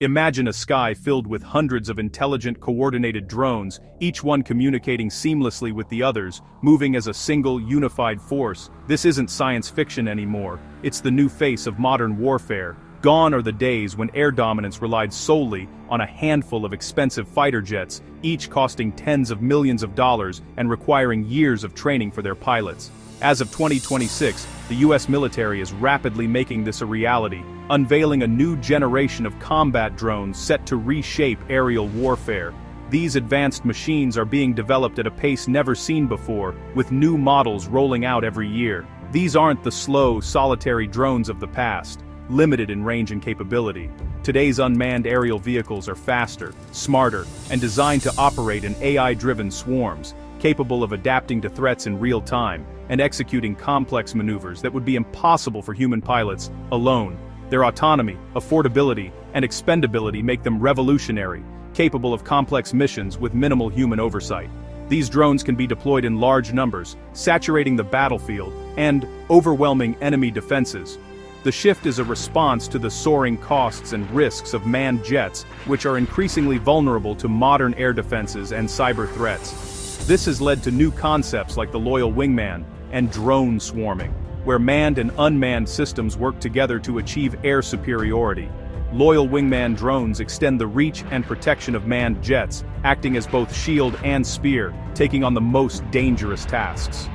Imagine a sky filled with hundreds of intelligent coordinated drones, each one communicating seamlessly with the others, moving as a single unified force. This isn't science fiction anymore, it's the new face of modern warfare. Gone are the days when air dominance relied solely on a handful of expensive fighter jets, each costing tens of millions of dollars and requiring years of training for their pilots. As of 2026, the US military is rapidly making this a reality, unveiling a new generation of combat drones set to reshape aerial warfare. These advanced machines are being developed at a pace never seen before, with new models rolling out every year. These aren't the slow, solitary drones of the past, limited in range and capability. Today's unmanned aerial vehicles are faster, smarter, and designed to operate in AI-driven swarms, capable of adapting to threats in real time, and executing complex maneuvers that would be impossible for human pilots alone. Their autonomy, affordability, and expendability make them revolutionary, capable of complex missions with minimal human oversight. These drones can be deployed in large numbers, saturating the battlefield and overwhelming enemy defenses. The shift is a response to the soaring costs and risks of manned jets, which are increasingly vulnerable to modern air defenses and cyber threats. This has led to new concepts like the loyal wingman and drone swarming, where manned and unmanned systems work together to achieve air superiority. Loyal wingman drones extend the reach and protection of manned jets, acting as both shield and spear, taking on the most dangerous tasks.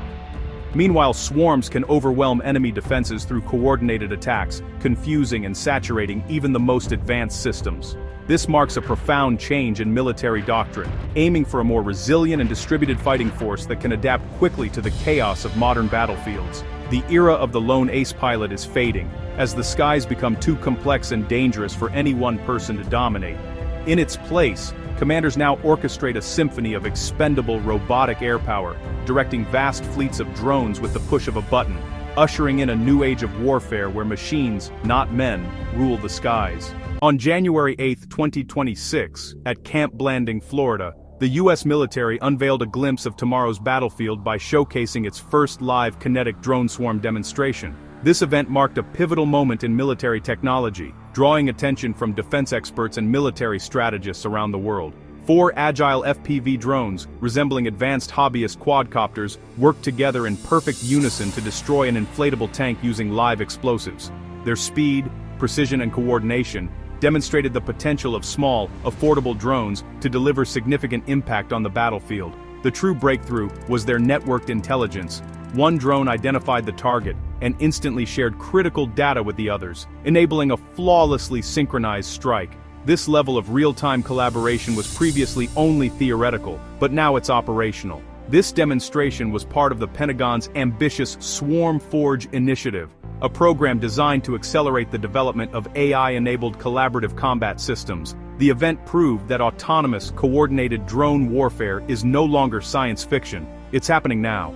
Meanwhile, swarms can overwhelm enemy defenses through coordinated attacks, confusing and saturating even the most advanced systems. This marks a profound change in military doctrine, aiming for a more resilient and distributed fighting force that can adapt quickly to the chaos of modern battlefields. The era of the lone ace pilot is fading, as the skies become too complex and dangerous for any one person to dominate. In its place, commanders now orchestrate a symphony of expendable robotic air power, directing vast fleets of drones with the push of a button, ushering in a new age of warfare where machines, not men, rule the skies. On January 8, 2026, at Camp Blanding, Florida, the US military unveiled a glimpse of tomorrow's battlefield by showcasing its first live kinetic drone swarm demonstration. This event marked a pivotal moment in military technology, drawing attention from defense experts and military strategists around the world. 4 agile FPV drones, resembling advanced hobbyist quadcopters, worked together in perfect unison to destroy an inflatable tank using live explosives. Their speed, precision, and coordination demonstrated the potential of small, affordable drones to deliver significant impact on the battlefield. The true breakthrough was their networked intelligence. One drone identified the target and instantly shared critical data with the others, enabling a flawlessly synchronized strike. This level of real-time collaboration was previously only theoretical, but now it's operational. This demonstration was part of the Pentagon's ambitious Swarm Forge initiative, a program designed to accelerate the development of AI-enabled collaborative combat systems. The event proved that autonomous, coordinated drone warfare is no longer science fiction. It's happening now.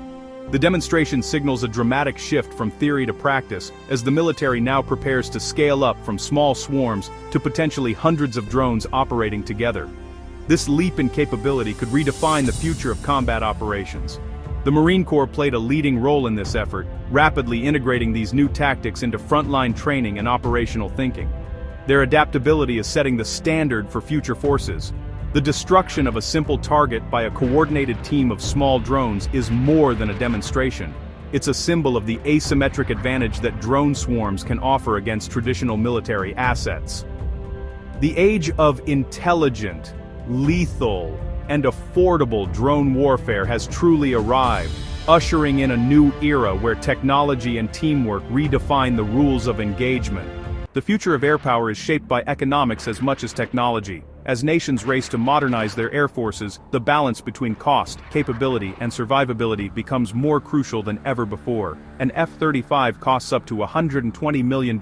The demonstration signals a dramatic shift from theory to practice, as the military now prepares to scale up from small swarms to potentially hundreds of drones operating together. This leap in capability could redefine the future of combat operations. The Marine Corps played a leading role in this effort, rapidly integrating these new tactics into frontline training and operational thinking. Their adaptability is setting the standard for future forces. The destruction of a simple target by a coordinated team of small drones is more than a demonstration. It's a symbol of the asymmetric advantage that drone swarms can offer against traditional military assets. The age of intelligent, lethal, and affordable drone warfare has truly arrived, ushering in a new era where technology and teamwork redefine the rules of engagement. The future of air power is shaped by economics as much as technology. As nations race to modernize their air forces, the balance between cost, capability, and survivability becomes more crucial than ever before. An F-35 costs up to $120 million,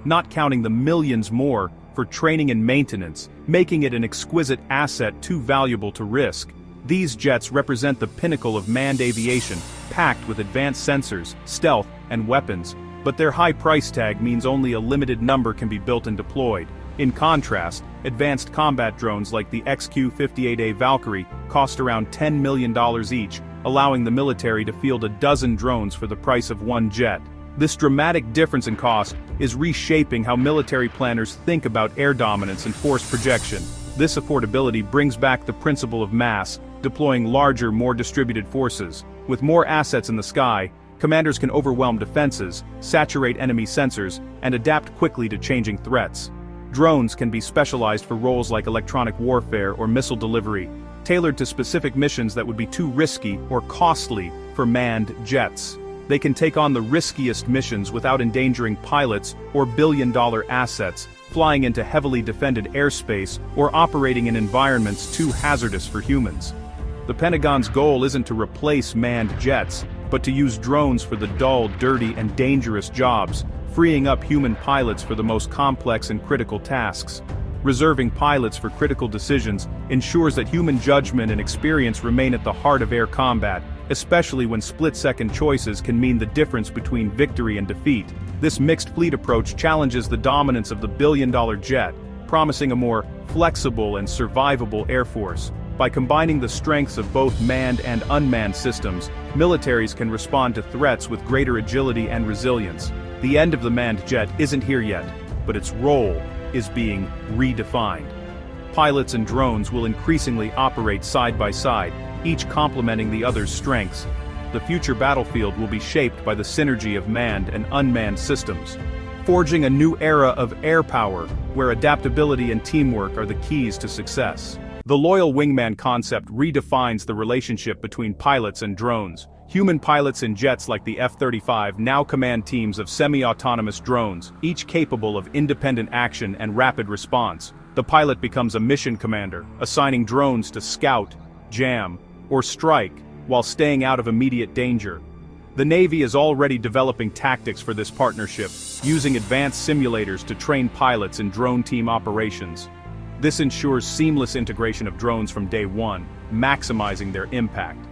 not counting the millions more for training and maintenance, making it an exquisite asset too valuable to risk. These jets represent the pinnacle of manned aviation, packed with advanced sensors, stealth, and weapons, but their high price tag means only a limited number can be built and deployed. In contrast, advanced combat drones like the XQ-58A Valkyrie cost around $10 million each, allowing the military to field a dozen drones for the price of one jet. This dramatic difference in cost is reshaping how military planners think about air dominance and force projection. This affordability brings back the principle of mass, deploying larger, more distributed forces. With more assets in the sky, commanders can overwhelm defenses, saturate enemy sensors, and adapt quickly to changing threats. Drones can be specialized for roles like electronic warfare or missile delivery, tailored to specific missions that would be too risky or costly for manned jets. They can take on the riskiest missions without endangering pilots or billion-dollar assets, flying into heavily defended airspace or operating in environments too hazardous for humans. The Pentagon's goal isn't to replace manned jets, but to use drones for the dull, dirty, and dangerous jobs, freeing up human pilots for the most complex and critical tasks. Reserving pilots for critical decisions ensures that human judgment and experience remain at the heart of air combat, especially when split-second choices can mean the difference between victory and defeat. This mixed fleet approach challenges the dominance of the billion-dollar jet, promising a more flexible and survivable air force. By combining the strengths of both manned and unmanned systems, militaries can respond to threats with greater agility and resilience. The end of the manned jet isn't here yet, but its role is being redefined. Pilots and drones will increasingly operate side by side, each complementing the other's strengths. The future battlefield will be shaped by the synergy of manned and unmanned systems, forging a new era of air power, where adaptability and teamwork are the keys to success. The loyal wingman concept redefines the relationship between pilots and drones. Human pilots in jets like the F-35 now command teams of semi-autonomous drones, each capable of independent action and rapid response. The pilot becomes a mission commander, assigning drones to scout, jam, or strike, while staying out of immediate danger. The Navy is already developing tactics for this partnership, using advanced simulators to train pilots in drone team operations. This ensures seamless integration of drones from day one, maximizing their impact.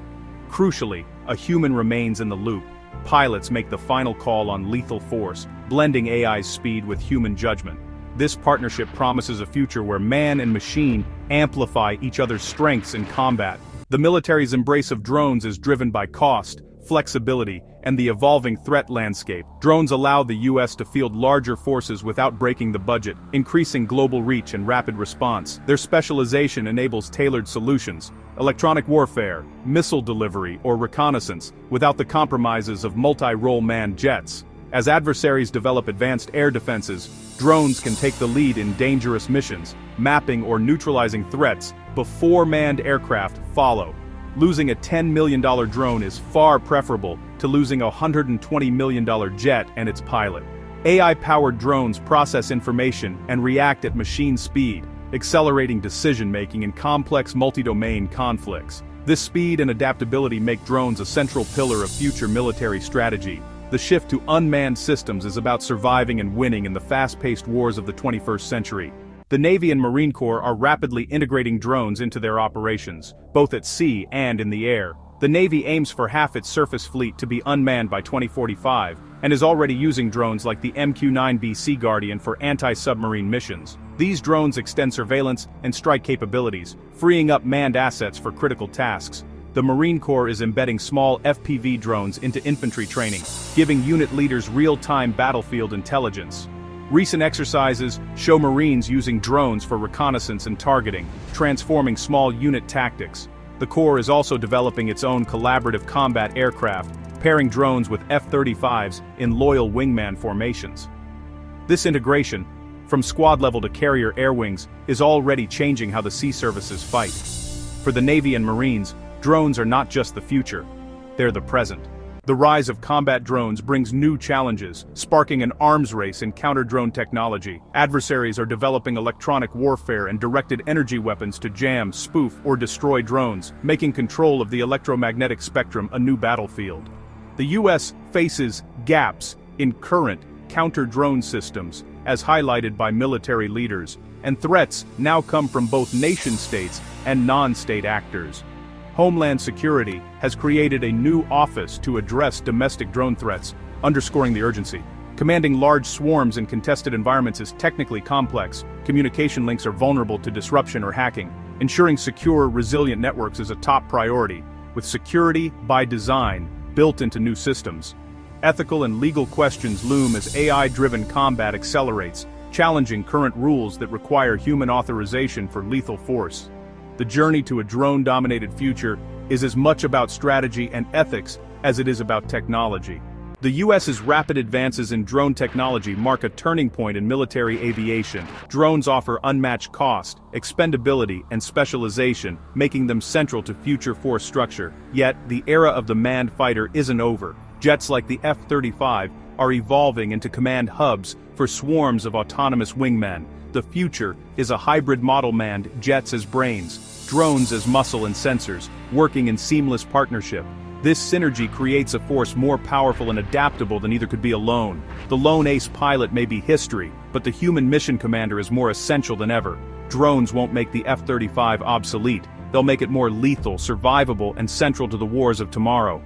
Crucially, a human remains in the loop. Pilots make the final call on lethal force, blending AI's speed with human judgment. This partnership promises a future where man and machine amplify each other's strengths in combat. The military's embrace of drones is driven by cost, flexibility, and the evolving threat landscape. Drones allow the U.S. to field larger forces without breaking the budget, increasing global reach and rapid response. Their specialization enables tailored solutions, electronic warfare, missile delivery, or reconnaissance, without the compromises of multi-role manned jets. As adversaries develop advanced air defenses, drones can take the lead in dangerous missions, mapping or neutralizing threats before manned aircraft follow. Losing a $10 million drone is far preferable to losing a $120 million jet and its pilot. AI-powered drones process information and react at machine speed, accelerating decision-making in complex multi-domain conflicts. This speed and adaptability make drones a central pillar of future military strategy. The shift to unmanned systems is about surviving and winning in the fast-paced wars of the 21st century. The Navy and Marine Corps are rapidly integrating drones into their operations, both at sea and in the air. The Navy aims for half its surface fleet to be unmanned by 2045, and is already using drones like the MQ-9B Sea Guardian for anti-submarine missions. These drones extend surveillance and strike capabilities, freeing up manned assets for critical tasks. The Marine Corps is embedding small FPV drones into infantry training, giving unit leaders real-time battlefield intelligence. Recent exercises show Marines using drones for reconnaissance and targeting, transforming small unit tactics. The Corps is also developing its own collaborative combat aircraft, pairing drones with F-35s in loyal wingman formations. This integration, from squad level to carrier air wings, is already changing how the sea services fight. For the Navy and Marines, drones are not just the future, they're the present. The rise of combat drones brings new challenges, sparking an arms race in counter-drone technology. Adversaries are developing electronic warfare and directed energy weapons to jam, spoof, or destroy drones, making control of the electromagnetic spectrum a new battlefield. The U.S. faces gaps in current counter-drone systems, as highlighted by military leaders, and threats now come from both nation-states and non-state actors. Homeland Security has created a new office to address domestic drone threats, underscoring the urgency. Commanding large swarms in contested environments is technically complex. Communication links are vulnerable to disruption or hacking. Ensuring secure, resilient networks is a top priority, with security by design built into new systems. Ethical and legal questions loom as AI-driven combat accelerates, challenging current rules that require human authorization for lethal force. The journey to a drone-dominated future is as much about strategy and ethics as it is about technology. The U.S.'s rapid advances in drone technology mark a turning point in military aviation. Drones offer unmatched cost, expendability, and specialization, making them central to future force structure. Yet, the era of the manned fighter isn't over. Jets like the F-35 are evolving into command hubs for swarms of autonomous wingmen. The future is a hybrid model: manned jets as brains, drones as muscle and sensors, working in seamless partnership. This synergy creates a force more powerful and adaptable than either could be alone. The lone ace pilot may be history, but the human mission commander is more essential than ever. Drones won't make the F-35 obsolete. They'll make it more lethal, survivable, and central to the wars of tomorrow.